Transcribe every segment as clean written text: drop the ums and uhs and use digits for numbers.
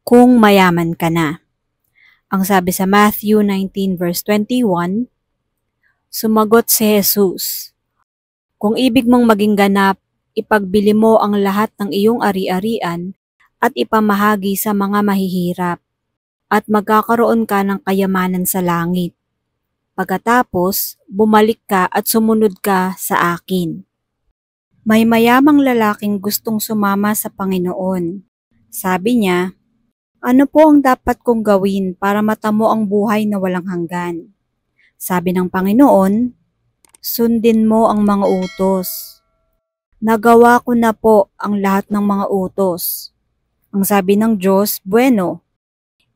kung mayaman ka na. Ang sabi sa Matthew 19 verse 21, sumagot si Jesus, kung ibig mong maging ganap, ipagbili mo ang lahat ng iyong ari-arian at ipamahagi sa mga mahihirap, at magkakaroon ka ng kayamanan sa langit. Pagkatapos, bumalik ka at sumunod ka sa akin. May mayamang lalaking gustong sumama sa Panginoon. Sabi niya, ano po ang dapat kong gawin para matamo ang buhay na walang hanggan? Sabi ng Panginoon, sundin mo ang mga utos. Nagawa ko na po ang lahat ng mga utos. Ang sabi ng Diyos, bueno,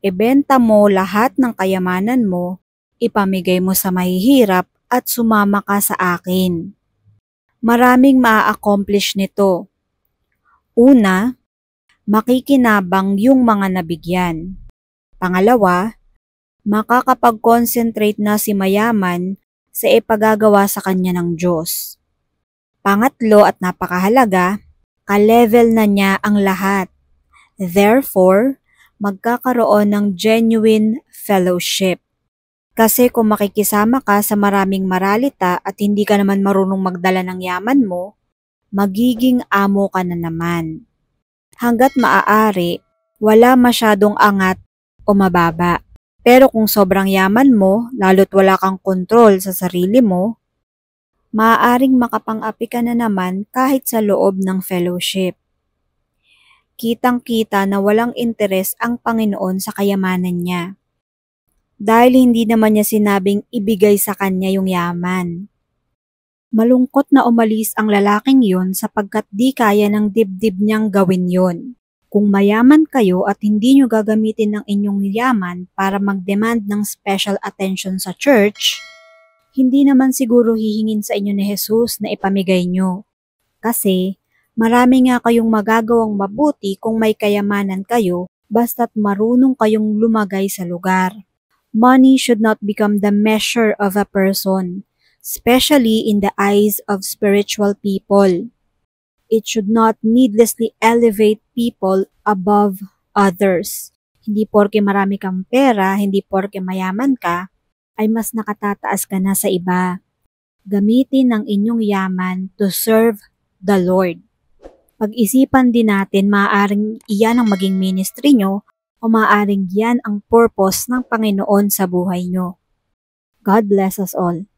ibenta mo lahat ng kayamanan mo, ipamigay mo sa mahihirap at sumama ka sa akin. Maraming maa-accomplish nito. Una, makikinabang yung mga nabigyan. Pangalawa, makakapag-concentrate na si mayaman sa ipagagawa sa kanya ng Diyos. Pangatlo at napakahalaga, ka-level na niya ang lahat. Therefore, magkakaroon ng genuine fellowship. Kasi kung makikisama ka sa maraming maralita at hindi ka naman marunong magdala ng yaman mo, magiging amo ka na naman. Hanggat maaari, wala masyadong angat o mababa. Pero kung sobrang yaman mo, lalo't wala kang kontrol sa sarili mo, maaaring makapang-api ka na naman kahit sa loob ng fellowship. Kitang-kita na walang interes ang Panginoon sa kayamanan niya. Dahil hindi naman niya sinabing ibigay sa kanya yung yaman. Malungkot na umalis ang lalaking yon sapagkat di kaya ng dibdib niyang gawin yon. Kung mayaman kayo at hindi nyo gagamitin ng inyong yaman para mag-demand ng special attention sa church, hindi naman siguro hihingin sa inyo ni Jesus na ipamigay nyo. Kasi marami nga kayong magagawang mabuti kung may kayamanan kayo basta't marunong kayong lumagay sa lugar. Money should not become the measure of a person, especially in the eyes of spiritual people. It should not needlessly elevate people above others. Hindi porke marami kang pera, hindi porke mayaman ka, ay mas nakatataas ka na sa iba. Gamitin ang inyong yaman to serve the Lord. Pag-isipan din natin, maaaring iyan ang maging ministry nyo o maaaring yan ang purpose ng Panginoon sa buhay nyo. God bless us all.